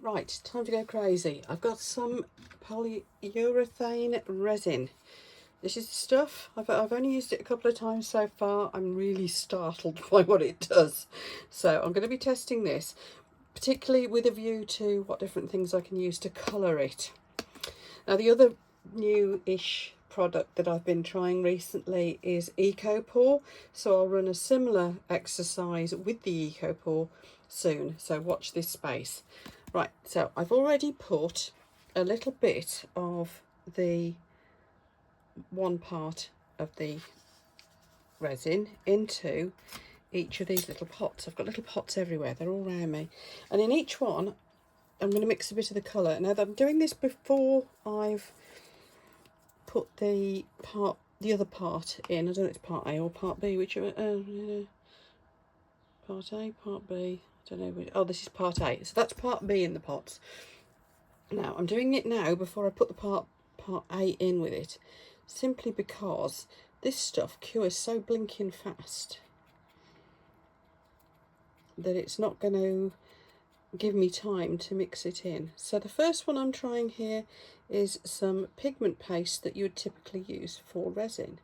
Right, time to go crazy. I've got some polyurethane resin. This is the stuff. I've only used it a couple of times so far. I'm really startled by what it does. So I'm going to be testing this, particularly with a view to what different things I can use to colour it. Now the other new-ish product that I've been trying recently is EcoPore. So I'll run a similar exercise with the EcoPore soon. So watch this space. Right, so I've already put a little bit of the one part of the resin into each of these little pots. I've got little pots everywhere, they're all around me. And in each one, I'm going to mix a bit of the colour. Now, I'm doing this before I've put the other part in. I don't know if it's part A or part B, whichever. Part A, part B. I don't know which. Oh, this is part A. So that's part B in the pots. Now, I'm doing it now before I put the part A in with it, simply because this stuff cures so blinking fast that it's not going to give me time to mix it in. So the first one I'm trying here is some pigment paste that you would typically use for resin,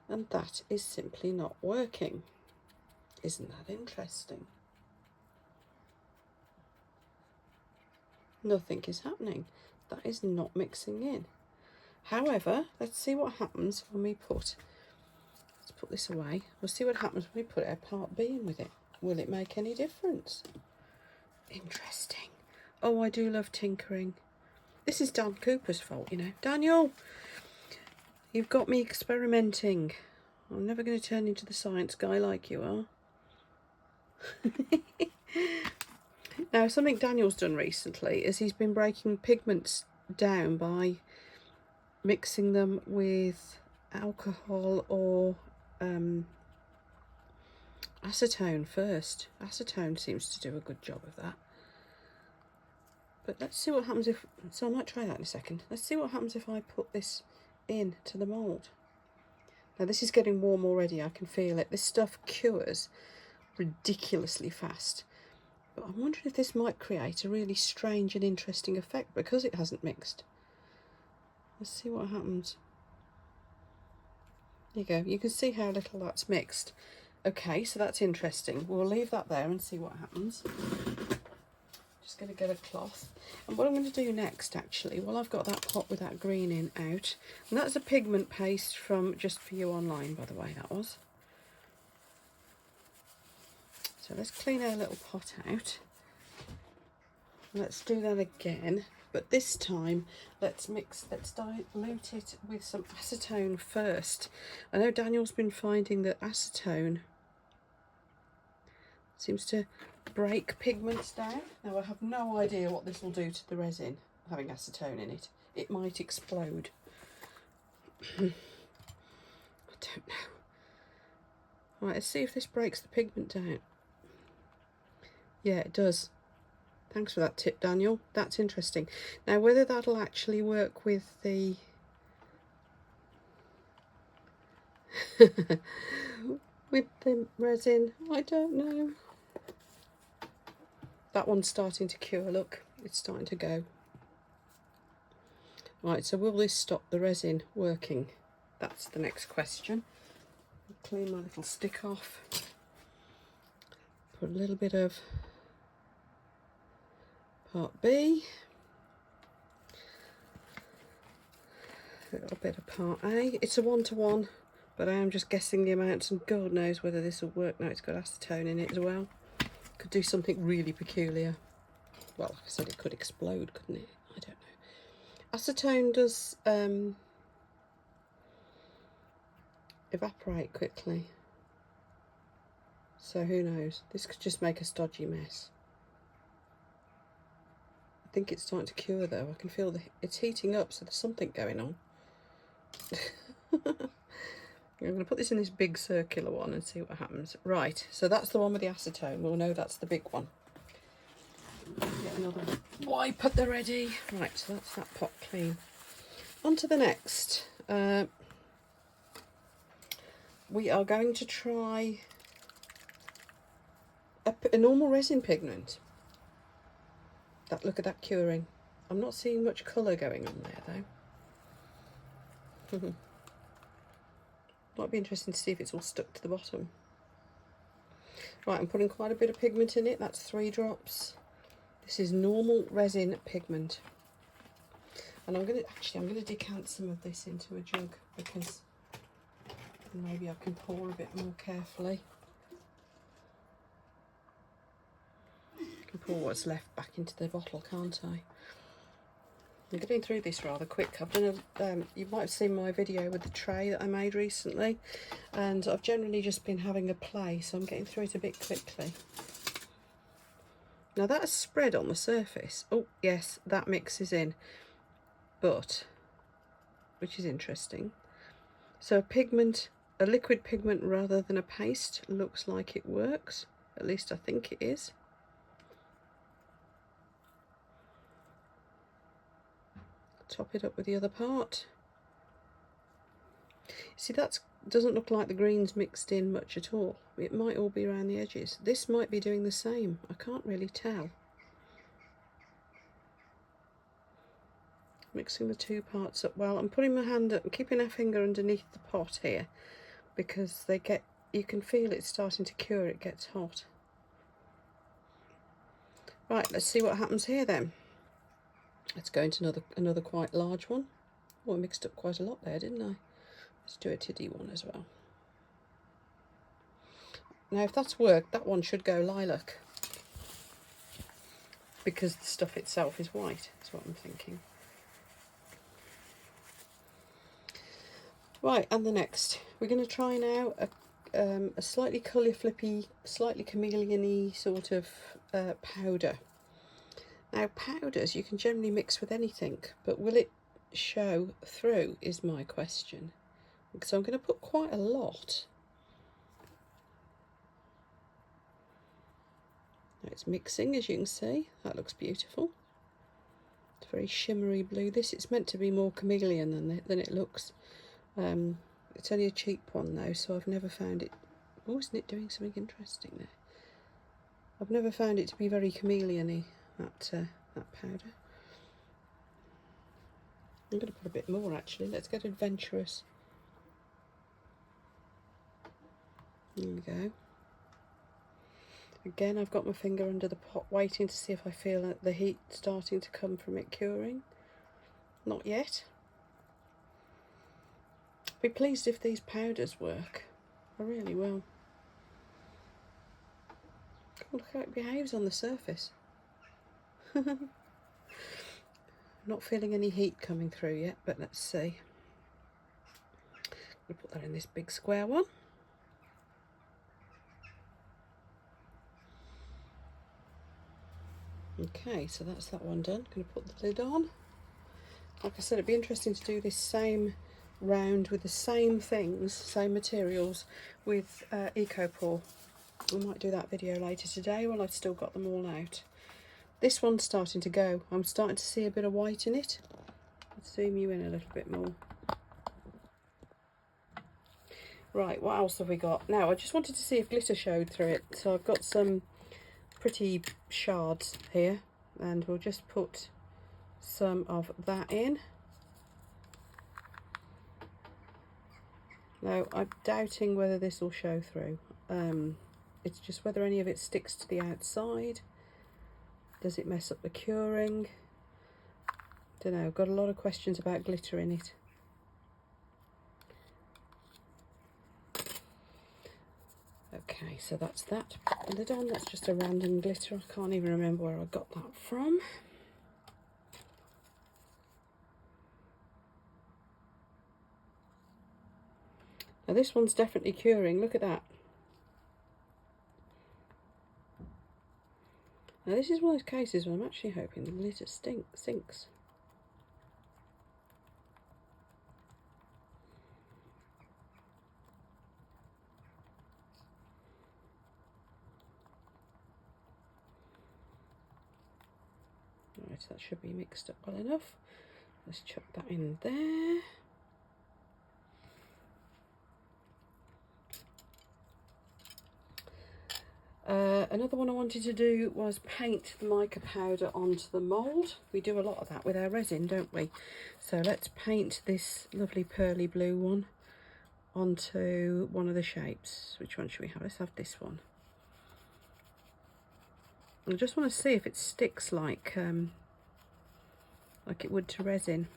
and that is simply not working. Isn't that interesting? Nothing is happening. That is not mixing in. However, let's see what happens when we let's put this away. We'll see what happens when we put our part B in with it. Will it make any difference? Interesting. Oh, I do love tinkering. This is Dan Cooper's fault, you know. Daniel, you've got me experimenting. I'm never going to turn into the science guy like you are. Now, something Daniel's done recently is he's been breaking pigments down by mixing them with alcohol or acetone first. Acetone seems to do a good job of that. But let's see what happens if... So I might try that in a second. Let's see what happens if I put this in to the mould. Now, this is getting warm already. I can feel it. This stuff cures ridiculously fast. But I'm wondering if this might create a really strange and interesting effect because it hasn't mixed. Let's see what happens. There you go. You can see how little that's mixed. Okay, so that's interesting. We'll leave that there and see what happens. Just going to get a cloth. And what I'm going to do next, actually, well, I've got that pot with that green in out. And that's a pigment paste from Just For You online, by the way, that was. So let's clean our little pot out. Let's do that again, but this time let's dilute it with some acetone first. I know Daniel's been finding that acetone seems to break pigments down. Now, I have no idea what this will do to the resin, having acetone in it. It might explode. I don't know. Right, let's see if this breaks the pigment down. Yeah, it does. Thanks for that tip, Daniel. That's interesting. Now, whether that'll actually work with the with the resin, I don't know. That one's starting to cure. Look, it's starting to go. Right, so will this stop the resin working? That's the next question. Clean my little stick off. Put a little bit of part B, a little bit of part A. It's a 1-to-1, but I am just guessing the amounts, and God knows whether this will work. Now it's got acetone in it as well. Could do something really peculiar. Well, like I said, it could explode, couldn't it? I don't know. Acetone does evaporate quickly, so who knows? This could just make a stodgy mess. I think it's starting to cure though. I can feel it's heating up, so there's something going on. I'm going to put this in this big circular one and see what happens. Right, so that's the one with the acetone. We'll know that's the big one. Get another wipe at the ready. Right, so that's that pot clean. On to the next. We are going to try a normal resin pigment. Look at that curing. I'm not seeing much colour going on there though. Might be interesting to see if it's all stuck to the bottom. Right, I'm putting quite a bit of pigment in it. That's 3 drops. This is normal resin pigment. And I'm gonna decant some of this into a jug because maybe I can pour a bit more carefully. I can pour what's left back into the bottle, can't I? I'm getting through this rather quick. I've done you might have seen my video with the tray that I made recently, and I've generally just been having a play, so I'm getting through it a bit quickly. Now that has spread on the surface. Oh yes, that mixes in, but, which is interesting. So a liquid pigment rather than a paste looks like it works. At least I think it is. Top it up with the other part. See, that doesn't look like the green's mixed in much at all. It might all be around the edges. This might be doing the same. I can't really tell. Mixing the 2 parts up well. I'm putting my hand up and keeping a finger underneath the pot here because you can feel it starting to cure. It gets hot. Right, let's see what happens here then. Let's go into another quite large one. Oh, I mixed up quite a lot there, didn't I? Let's do a tiddy one as well. Now, if that's worked, that one should go lilac because the stuff itself is white. That's what I'm thinking. Right, and the next, we're going to try now a slightly colour flippy, slightly chameleon-y sort of powder. Now, powders you can generally mix with anything, but will it show through is my question. So I'm going to put quite a lot. Now it's mixing, as you can see. That looks beautiful. It's very shimmery blue. It's meant to be more chameleon than it looks. It's only a cheap one though, so I've never found it. Oh, isn't it doing something interesting there? I've never found it to be very chameleon-y. That powder. I'm going to put a bit more actually. Let's get adventurous. There we go. Again, I've got my finger under the pot waiting to see if I feel the heat starting to come from it curing. Not yet. I'll be pleased if these powders work. I really will. Oh, look how it behaves on the surface. Not feeling any heat coming through yet, but let's see. I'm going to put that in this big square one. Okay, so that's that one done. I'm going to put the lid on. Like I said, it'd be interesting to do this same round with the same things, same materials with Ecopore. I might do that video later today while I've still got them all out. This one's starting to go. I'm starting to see a bit of white in it. Let's zoom you in a little bit more. Right, what else have we got? Now, I just wanted to see if glitter showed through it. So I've got some pretty shards here, and we'll just put some of that in. Now, I'm doubting whether this will show through. It's just whether any of it sticks to the outside. Does it mess up the curing? Don't know, I've got a lot of questions about glitter in it. Okay, so that's that. Put the lid on. That's just a random glitter. I can't even remember where I got that from. Now this one's definitely curing. Look at that. Now this is one of those cases where I'm actually hoping the glitter sinks. Right, that should be mixed up well enough. Let's chuck that in there. Another one I wanted to do was paint the mica powder onto the mould. We do a lot of that with our resin, don't we? So let's paint this lovely pearly blue one onto one of the shapes. Which one should we have? Let's have this one. I just want to see if it sticks like it would to resin.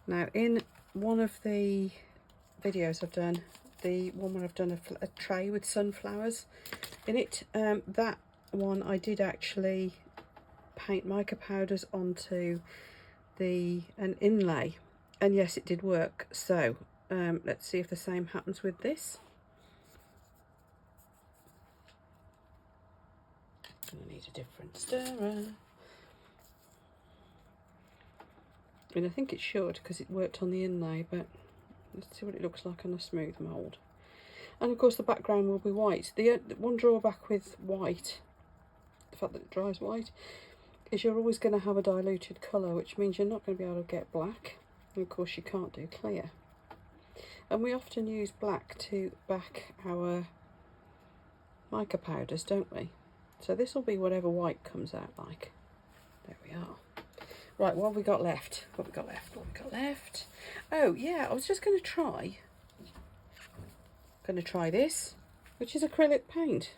Now, in one of the videos I've done, the one where I've done a tray with sunflowers in it, that one I did actually paint mica powders onto an inlay, and yes, it did work. So let's see if the same happens with this. I need a different stirrer. I mean, I think it should because it worked on the inlay, but let's see what it looks like on a smooth mould. And of course the background will be white. The one drawback with white, the fact that it dries white, is you're always going to have a diluted colour, which means you're not going to be able to get black. And of course you can't do clear. And we often use black to back our mica powders, don't we? So this will be whatever white comes out like. There we are. Right, what have we got left? What have we got left? What have we got left? Oh yeah, I was just going to try this, which is acrylic paint.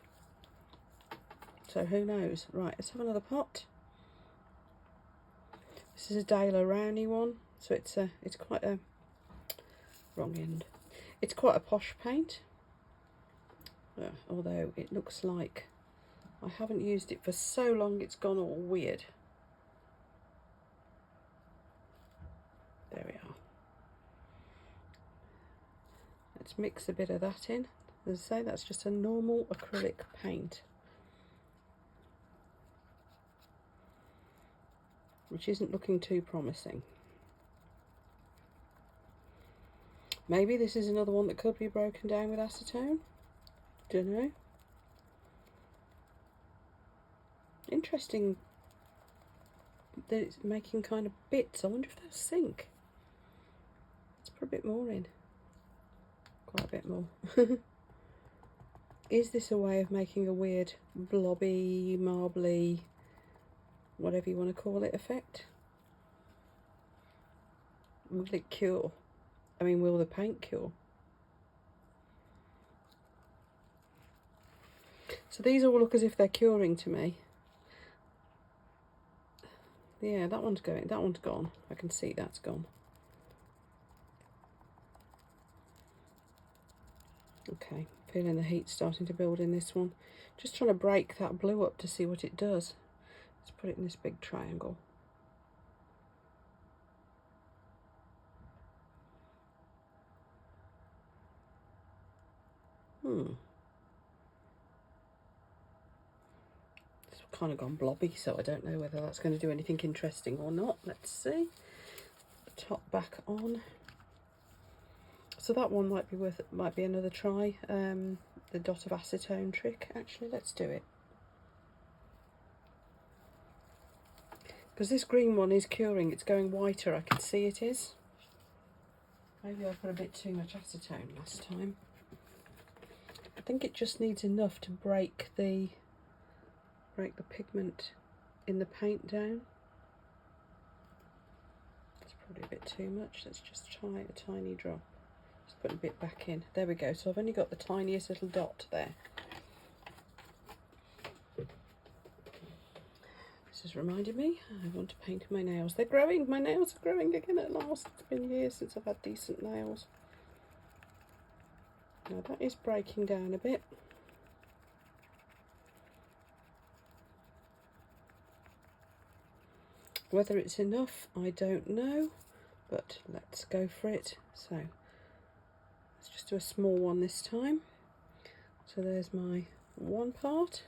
So who knows? Right, let's have another pot. This is a Dale Rowney one, so it's quite a wrong end. It's quite a posh paint, although it looks like I haven't used it for so long it's gone all weird. There we are. Let's mix a bit of that in. As I say, that's just a normal acrylic paint, which isn't looking too promising. Maybe this is another one that could be broken down with acetone. Don't know. Interesting that it's making kind of bits. I wonder if they'll sink. Let's put a bit more in. Quite a bit more. Is this a way of making a weird blobby, marbly, whatever you want to call it, effect? Will it cure? I mean, will the paint cure? So these all look as if they're curing to me. Yeah, that one's going. That one's gone. I can see that's gone. Okay, feeling the heat starting to build in this one. Just trying to break that blue up to see what it does. Let's put it in this big triangle. It's kind of gone blobby, so I don't know whether that's going to do anything interesting or not. Let's see. The top back on. So that one might be worth it. Might be another try. The dot of acetone trick. Actually, let's do it. Because this green one is curing. It's going whiter. I can see it is. Maybe I put a bit too much acetone last time. I think it just needs enough to break the pigment in the paint down. That's probably a bit too much. Let's just try a tiny drop. Just put a bit back in. There we go. So I've only got the tiniest little dot there. This has reminded me, I want to paint my nails. They're growing. My nails are growing again at last. It's been years since I've had decent nails. Now that is breaking down a bit. Whether it's enough, I don't know, but let's go for it. So let's just do a small one this time. So there's my one part.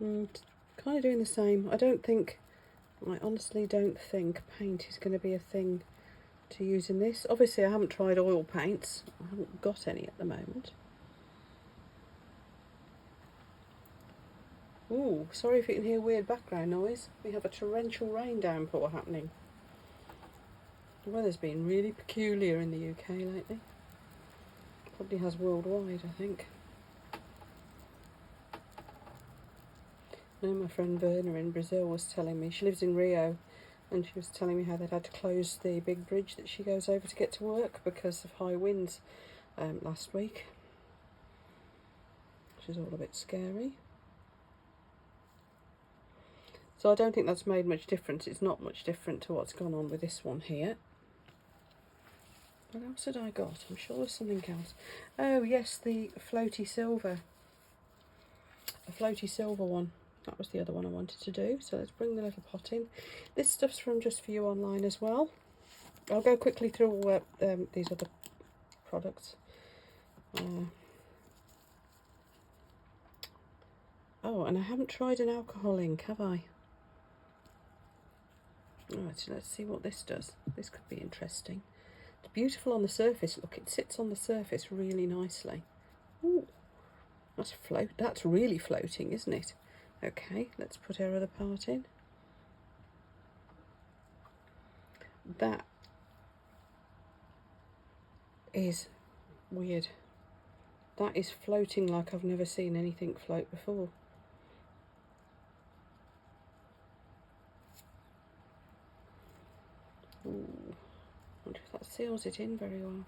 And kind of doing the same. I honestly don't think paint is going to be a thing to use in this. Obviously I haven't tried oil paints. I haven't got any at the moment. Ooh, sorry if you can hear weird background noise. We have a torrential rain downpour happening. The weather's been really peculiar in the UK lately. Probably has worldwide, I think. I know my friend Verna in Brazil was telling me, she lives in Rio, and she was telling me how they'd had to close the big bridge that she goes over to get to work because of high winds last week. Which is all a bit scary. So I don't think that's made much difference. It's not much different to what's gone on with this one here. What else had I got? I'm sure there's something else. Oh yes, the floaty silver. A floaty silver one. That was the other one I wanted to do. So let's bring the little pot in. This stuff's from Just For You online as well. I'll go quickly through these other products. Oh, and I haven't tried an alcohol ink, have I? Right, so let's see what this does. This could be interesting. It's beautiful on the surface. Look, it sits on the surface really nicely. Ooh, that's really floating, isn't it? Okay, let's put our other part in. That is weird. That is floating like I've never seen anything float before. Ooh, I wonder if that seals it in very well.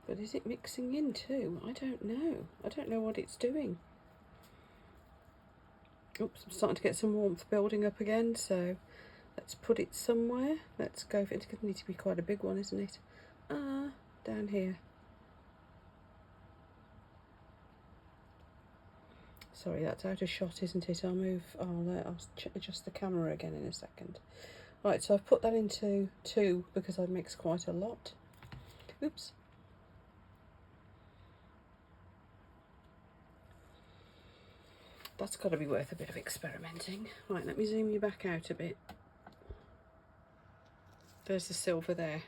But is it mixing in too? I don't know. I don't know what it's doing. Oops, I'm starting to get some warmth building up again, so let's put it somewhere. Let's go for it. It's going to need to be quite a big one, isn't it? Down here. Sorry, that's out of shot, isn't it? I'll adjust the camera again in a second. Right, so I've put that into 2 because I mix quite a lot. Oops. That's got to be worth a bit of experimenting. Right, let me zoom you back out a bit. There's the silver there.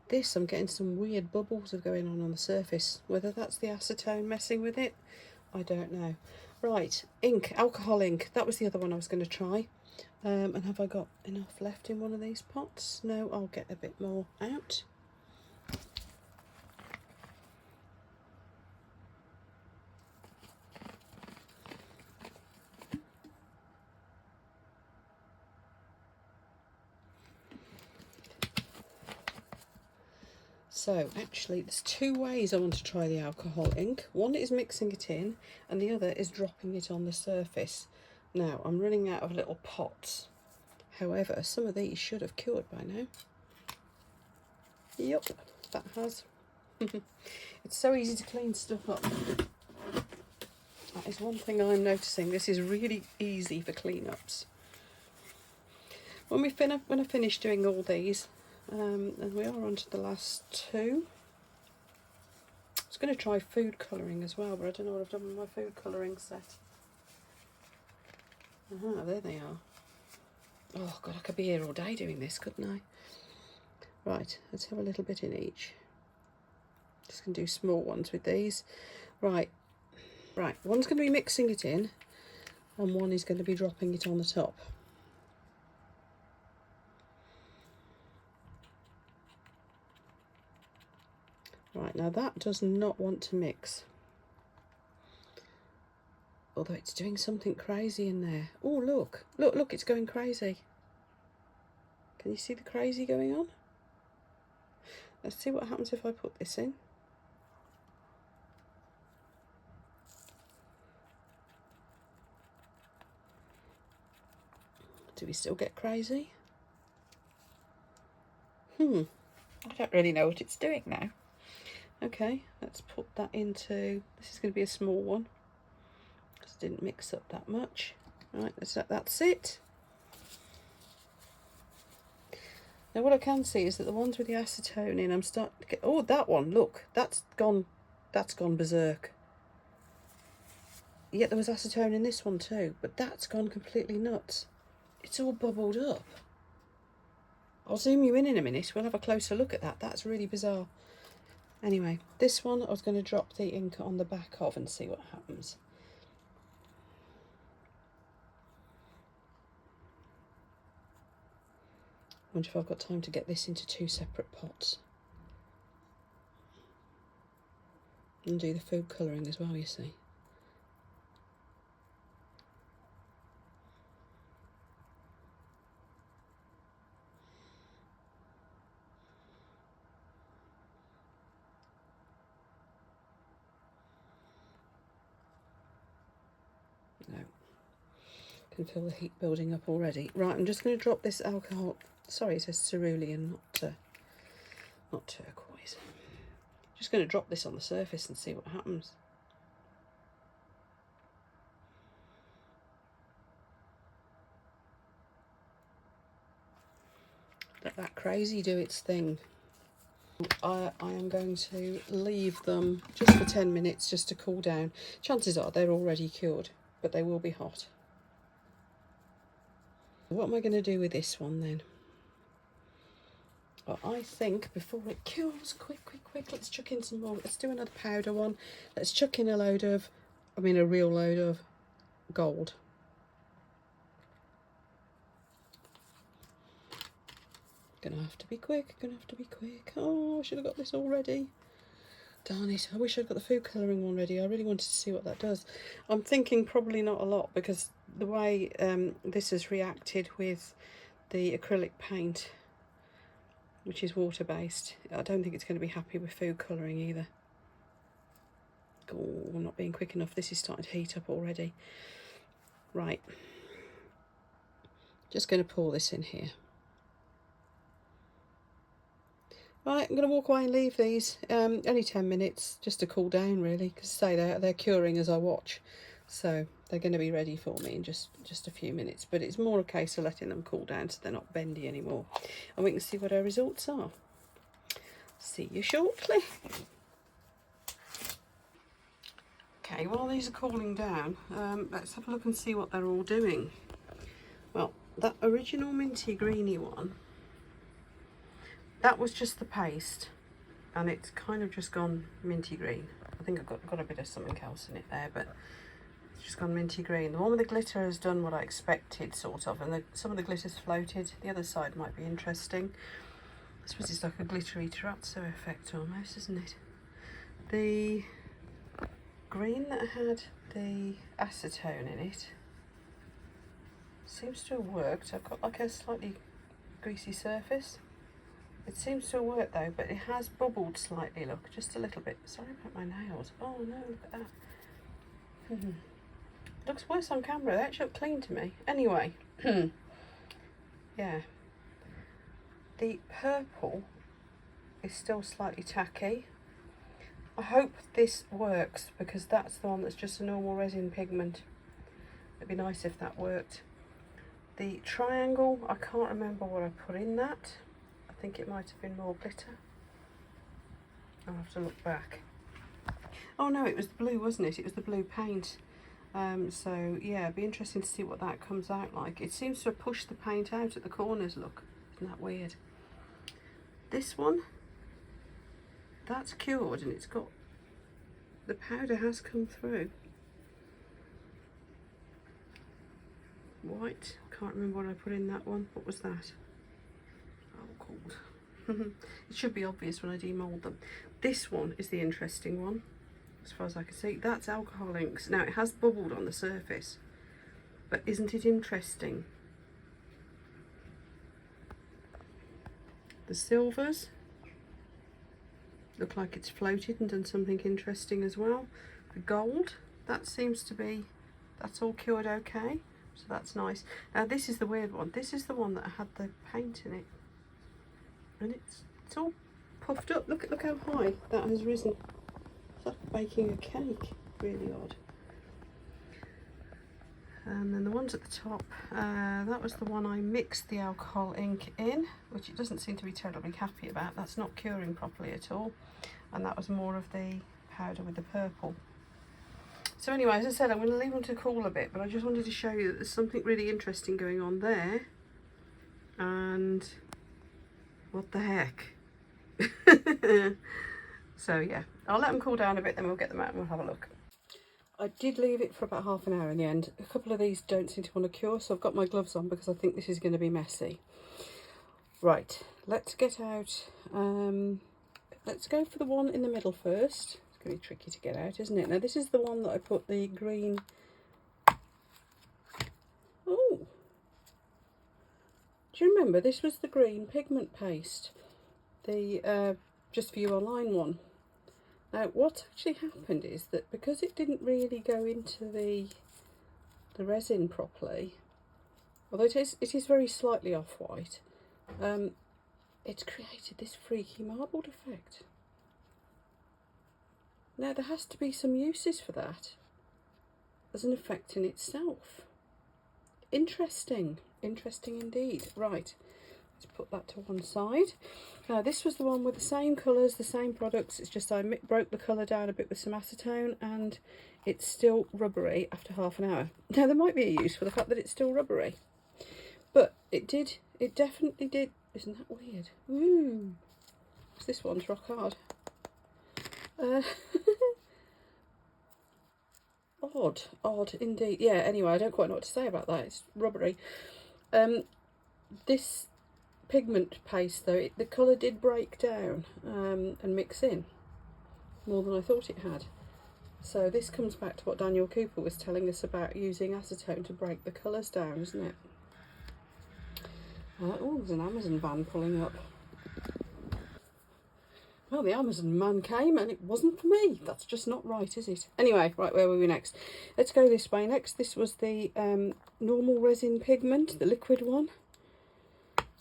This, I'm getting some weird bubbles going on the surface. Whether that's the acetone messing with it, I don't know. Right, ink, alcohol ink. That was the other one I was going to try. And have I got enough left in one of these pots? No, I'll get a bit more out. So actually there's 2 ways I want to try the alcohol ink. One is mixing it in and the other is dropping it on the surface. Now I'm running out of little pots. However, some of these should have cured by now. Yep, that has. It's so easy to clean stuff up. That is one thing I'm noticing. This is really easy for cleanups. When I finish doing all these, and we are on to the last 2. I was going to try food colouring as well, but I don't know what I've done with my food colouring set. There they are. Oh God, I could be here all day doing this, couldn't I? Right, let's have a little bit in each. Just going to do small ones with these. Right, one's going to be mixing it in, and one is going to be dropping it on the top. Right, now that does not want to mix. Although it's doing something crazy in there. Oh, look, it's going crazy. Can you see the crazy going on? Let's see what happens if I put this in. Do we still get crazy? I don't really know what it's doing now. Okay, let's put that into, this is going to be a small one, because it didn't mix up that much. Right, that's it. Now what I can see is that the ones with the acetone in, I'm starting to get, oh, that one, look, that's gone berserk. Yet there was acetone in this one too, but that's gone completely nuts. It's all bubbled up. I'll zoom you in a minute, we'll have a closer look at that. That's really bizarre. Anyway, this one I was going to drop the ink on the back of and see what happens. wonder if I've got time to get this into 2 separate pots. And do the food colouring as well, you see. No. Can feel the heat building up already. Right, I'm just going to drop this alcohol. Sorry, it says cerulean, not turquoise. Just going to drop this on the surface and see what happens. Let that crazy do its thing. I am going to leave them just for 10 minutes just to cool down. Chances are they're already cured, but they will be hot. What am I going to do with this one then? Well, I think before it cures, quick, let's chuck in some more. Let's do another powder one. Let's chuck in a real load of gold. Gonna have to be quick, Oh, I should have got this already. Darn it, I wish I'd got the food colouring one ready. I really wanted to see what that does. I'm thinking probably not a lot, because the way this has reacted with the acrylic paint, which is water-based, I don't think it's going to be happy with food colouring either. Oh, I'm not being quick enough. This is starting to heat up already. Right. Just going to pour this in here. Right, I'm going to walk away and leave these. Only 10 minutes, just to cool down really, because say they're curing as I watch. So they're going to be ready for me in just a few minutes. But it's more a case of letting them cool down so they're not bendy anymore. And we can see what our results are. See you shortly. Okay, while these are cooling down, let's have a look and see what they're all doing. Well, that original minty greeny one, that was just the paste, and it's kind of just gone minty green. I think I've got a bit of something else in it there, but it's just gone minty green. The one with the glitter has done what I expected, sort of, and some of the glitter's floated. The other side might be interesting. I suppose it's like a glittery terrazzo effect almost, isn't it? The green that had the acetone in it seems to have worked. I've got like a slightly greasy surface. It seems to have worked though, but it has bubbled slightly, look, just a little bit. Sorry about my nails. Oh no, look at that. Looks worse on camera. They actually look clean to me. Anyway, yeah. The purple is still slightly tacky. I hope this works, because that's the one that's just a normal resin pigment. It'd be nice if that worked. The triangle, I can't remember what I put in that. I think it might have been more glitter. I'll have to look back. Oh no, it was the blue, wasn't it? It was the blue paint. So yeah, it'd be interesting to see what that comes out like. It seems to have pushed the paint out at the corners, look. Isn't that weird? This one, that's cured, and it's got, the powder has come through. White, can't remember what I put in that one. What was that? It should be obvious when I demold them. This one is the interesting one, as far as I can see. That's alcohol inks. Now it has bubbled on the surface, but isn't it interesting? The silvers look like it's floated and done something interesting as well. The gold, that seems to be, that's all cured okay, so that's nice. Now this is the weird one. This is the one that had the paint in it. And it's all puffed up. Look how high that has risen. It's like baking a cake. Really odd. And then the ones at the top, that was the one I mixed the alcohol ink in, which it doesn't seem to be terribly happy about. That's not curing properly at all. And that was more of the powder with the purple. So anyway, as I said, I'm going to leave them to cool a bit, but I just wanted to show you that there's something really interesting going on there. And what the heck? So yeah, I'll let them cool down a bit, then we'll get them out and we'll have a look. I did leave it for about half an hour in the end. A couple of these don't seem to want to cure, so I've got my gloves on because I think this is going to be messy. Right, let's get out, let's go for the one in the middle first. It's going to be tricky to get out, isn't it? Now this is the one that I put the green, oh, do you remember this was the green pigment paste, the Just For You Online one. Now what actually happened is that because it didn't really go into the resin properly, although it is very slightly off-white, it's created this freaky marbled effect. Now there has to be some uses for that as an effect in itself. Interesting, interesting indeed. Right, let's put that to one side. Now this was the one with the same colours, the same products, it's just I broke the colour down a bit with some acetone and it's still rubbery after half an hour. Now there might be a use for the fact that it's still rubbery, but it definitely did. Isn't that weird? Ooh, this one's rock hard. Odd indeed. Yeah, anyway, I don't quite know what to say about that. It's rubbery. This pigment paste though, the colour did break down and mix in more than I thought it had. So this comes back to what Daniel Cooper was telling us about using acetone to break the colours down, isn't it? Oh, there's an Amazon van pulling up. Well, the Amazon man came and it wasn't for me. That's just not right, is it? Anyway, right, where were we next? Let's go this way next. This was the normal resin pigment, the liquid one.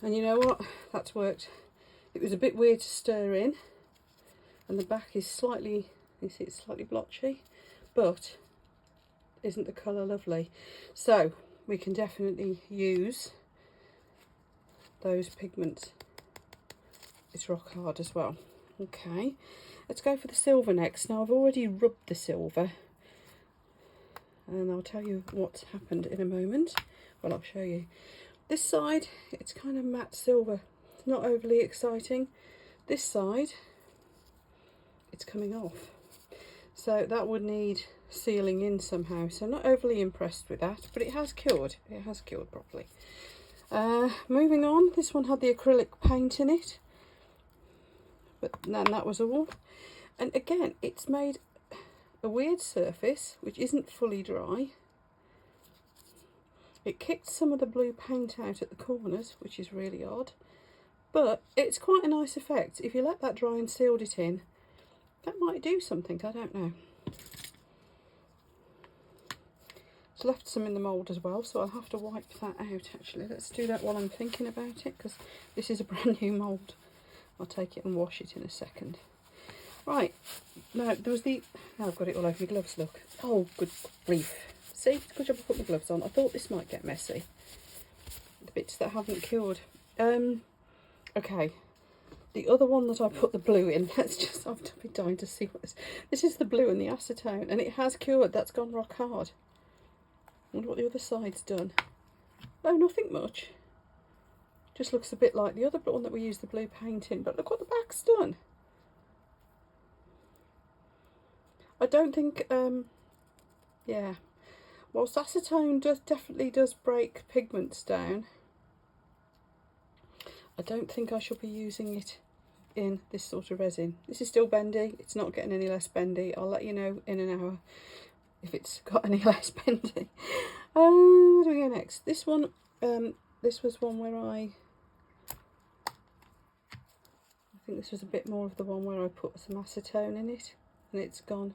And you know what? That's worked. It was a bit weird to stir in. And the back is slightly, you see it's slightly blotchy. But isn't the colour lovely? So we can definitely use those pigments. It's rock hard as well. Okay, let's go for the silver next. Now I've already rubbed the silver and I'll tell you what's happened in a moment. Well, I'll show you. This side, it's kind of matte silver. It's not overly exciting. This side, it's coming off. So that would need sealing in somehow. So I'm not overly impressed with that, but it has cured. It has cured properly. Moving on, this one had the acrylic paint in it. But then that was all. And again, it's made a weird surface which isn't fully dry. It kicked some of the blue paint out at the corners, which is really odd, but it's quite a nice effect. If you let that dry and sealed it in, that might do something, I don't know. It's left some in the mould as well, so I'll have to wipe that out actually. Let's do that while I'm thinking about it, because this is a brand new mould. I'll take it and wash it in a second. Right, now there was the, oh, I've got it all over my gloves, look. Oh, good grief. See, good job I put my gloves on. I thought this might get messy. The bits that haven't cured. Okay, the other one that I put the blue in, let's just, I've been dying to see what this is the blue and the acetone, and it has cured, that's gone rock hard. I wonder what the other side's done. Oh, nothing much. Just looks a bit like the other one that we used the blue paint in, but look what the back's done. I don't think, yeah, whilst acetone definitely does break pigments down, I don't think I shall be using it in this sort of resin. This is still bendy, it's not getting any less bendy. I'll let you know in an hour if it's got any less bendy. Where do we go next? This one, this was one where I think this was a bit more of the one where I put some acetone in it and it's gone.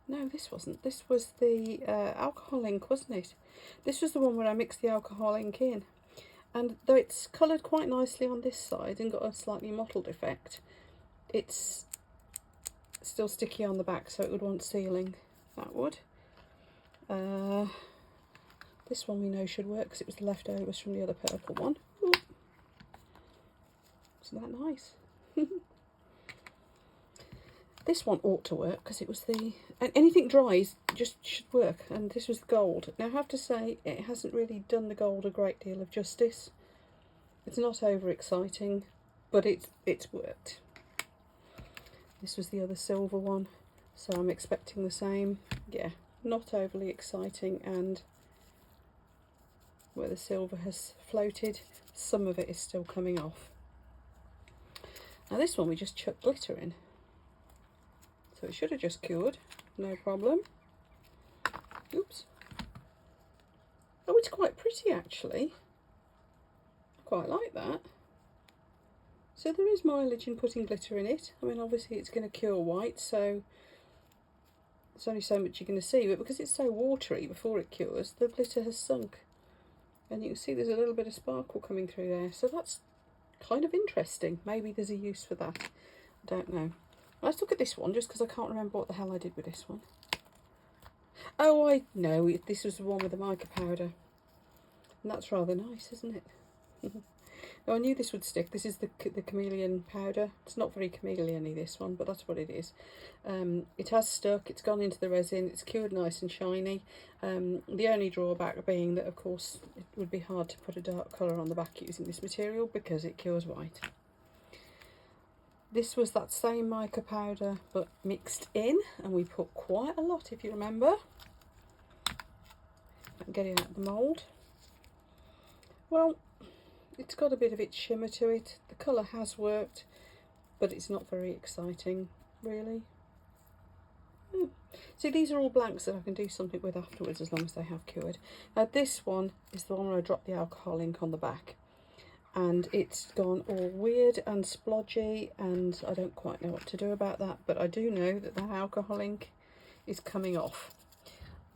No, this wasn't. This was the alcohol ink, wasn't it? This was the one where I mixed the alcohol ink in. And though it's coloured quite nicely on this side and got a slightly mottled effect, it's still sticky on the back, so it would want sealing. That would. This one we know should work because it was the leftovers from the other purple one. Ooh. Isn't that nice? This one ought to work because it was the, and anything dries just should work, and this was the gold. Now I have to say it hasn't really done the gold a great deal of justice. It's not over exciting, but it's worked. This was the other silver one, so I'm expecting the same. Yeah, not overly exciting and where the silver has floated. Some of it is still coming off. Now this one we just chucked glitter in, so it should have just cured, no problem. Oops. Oh, it's quite pretty actually. I quite like that. So there is mileage in putting glitter in it. I mean, obviously it's going to cure white, so there's only so much you're going to see, but because it's so watery before it cures, the glitter has sunk. And you can see there's a little bit of sparkle coming through there, so that's kind of interesting. Maybe there's a use for that. I don't know. Let's look at this one, just because I can't remember what the hell I did with this one. Oh, I know, this was the one with the mica powder. And that's rather nice, isn't it? Oh, I knew this would stick. This is the Chameleon powder. It's not very chameleon-y, this one, but that's what it is. It has stuck, it's gone into the resin, it's cured nice and shiny. The only drawback being that, of course, it would be hard to put a dark colour on the back using this material because it cures white. This was that same mica powder, but mixed in, and we put quite a lot, if you remember. And get it out of the mould. Well, it's got a bit of its shimmer to it. The colour has worked, but it's not very exciting, really. See, these are all blanks that I can do something with afterwards as long as they have cured. Now this one is the one where I dropped the alcohol ink on the back, and it's gone all weird and splodgy, and I don't quite know what to do about that, but I do know that that alcohol ink is coming off.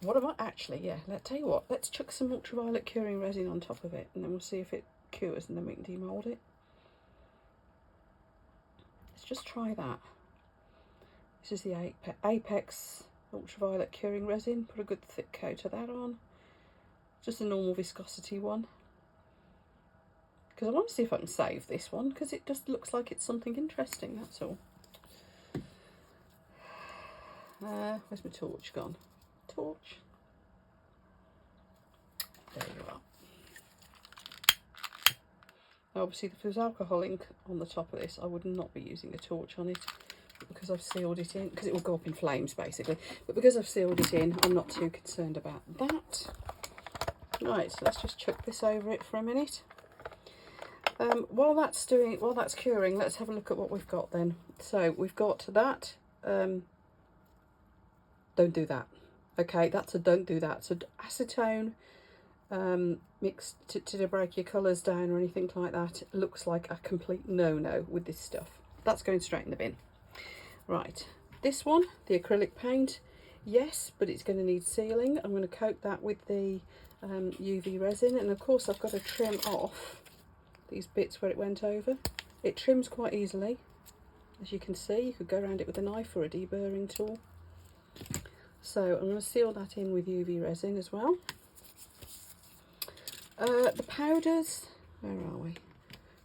What am I actually, yeah, let's tell you what, let's chuck some ultraviolet curing resin on top of it, and then we'll see if it cures, and then we can demold it. Let's just try that. This is the Apex ultraviolet curing resin. Put a good thick coat of that on. Just a normal viscosity one, because I want to see if I can save this one, because it just looks like it's something interesting, that's all. Where's my torch gone? Torch. There you are. Now obviously if there's alcohol ink on the top of this, I would not be using a torch on it, but because I've sealed it in, because it will go up in flames basically, but because I've sealed it in, I'm not too concerned about that. Right, so let's just chuck this over it for a minute. While that's curing, let's have a look at what we've got then. So we've got that, don't do that. Okay, that's a don't do that. So acetone mixed to break your colours down or anything like that, it looks like a complete no-no with this stuff. That's going straight in the bin. Right, this one, the acrylic paint, yes, but it's going to need sealing. I'm going to coat that with the UV resin, and of course I've got to trim off these bits where it went over. It trims quite easily, as you can see. You could go around it with a knife or a deburring tool. So I'm going to seal that in with UV resin as well. The powders, where are we?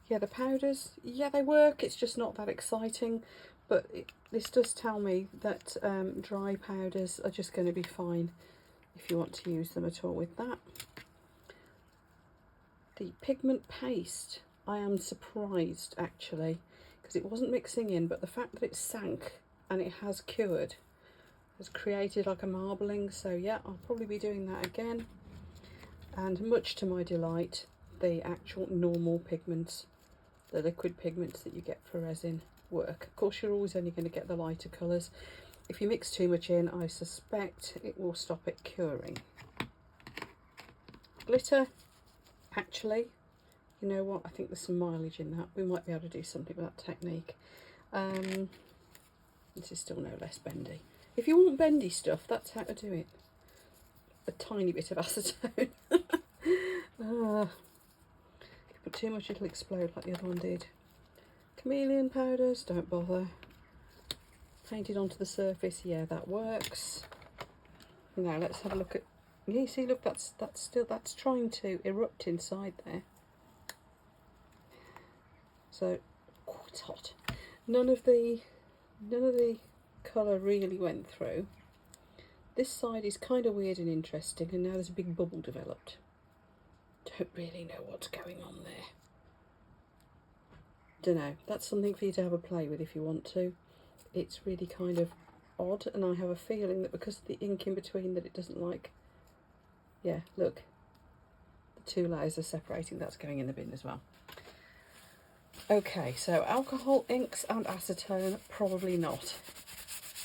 Yeah, the powders, yeah, they work. It's just not that exciting, but this does tell me that dry powders are just going to be fine if you want to use them at all with that. The pigment paste, I am surprised actually, because it wasn't mixing in, but the fact that it sank and it has cured has created like a marbling, so yeah, I'll probably be doing that again. And much to my delight, the actual normal pigments, the liquid pigments that you get for resin, work. Of course, you're always only going to get the lighter colours. If you mix too much in, I suspect it will stop it curing. Glitter, actually, you know what, I think there's some mileage in that. We might be able to do something with that technique. This is still no less bendy. If you want bendy stuff, that's how to do it. A tiny bit of acetone. If you put too much, it'll explode like the other one did. Chameleon powders, don't bother. Painted onto the surface, yeah, that works. Now let's have a look at. Yeah, you see, look, that's trying to erupt inside there. So quite hot. None of the colour really went through. This side is kind of weird and interesting, and now there's a big bubble developed. Don't really know what's going on there. Don't know. That's something for you to have a play with if you want to. It's really kind of odd, and I have a feeling that because of the ink in between that it doesn't like. Yeah, look. 2 layers of separating. That's going in the bin as well. Okay, so alcohol inks and acetone, probably not,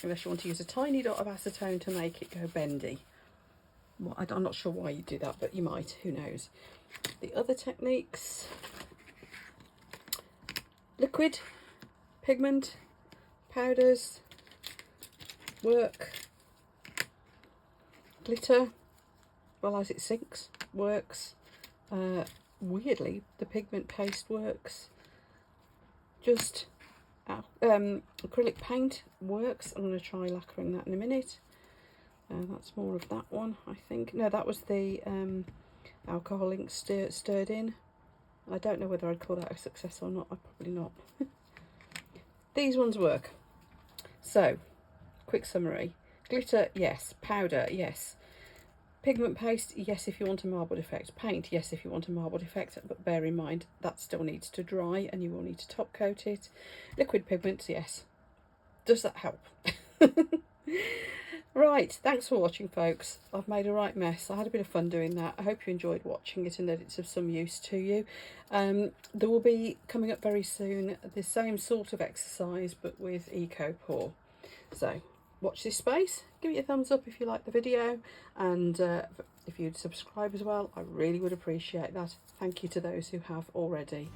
unless you want to use a tiny dot of acetone to make it go bendy. Well, I'm not sure why you do that, but you might, who knows. The other techniques: liquid, pigment, powders, work, glitter, well, as it sinks, works. Weirdly, the pigment paste works. Just acrylic paint works. I'm going to try lacquering that in a minute. That's more of that one, I think. No, that was the alcohol ink stirred in. I don't know whether I'd call that a success or not. Probably not. These ones work. So, quick summary. Glitter, yes. Powder, yes. Pigment paste, yes, if you want a marbled effect. Paint, yes, if you want a marbled effect, but bear in mind that still needs to dry and you will need to top coat it. Liquid pigments, yes. Does that help? Right, thanks for watching, folks. I've made a right mess. I had a bit of fun doing that. I hope you enjoyed watching it and that it's of some use to you. There will be coming up very soon the same sort of exercise but with Eco Pour. So watch this space, give it a thumbs up if you like the video, and if you'd subscribe as well, I really would appreciate that. Thank you to those who have already.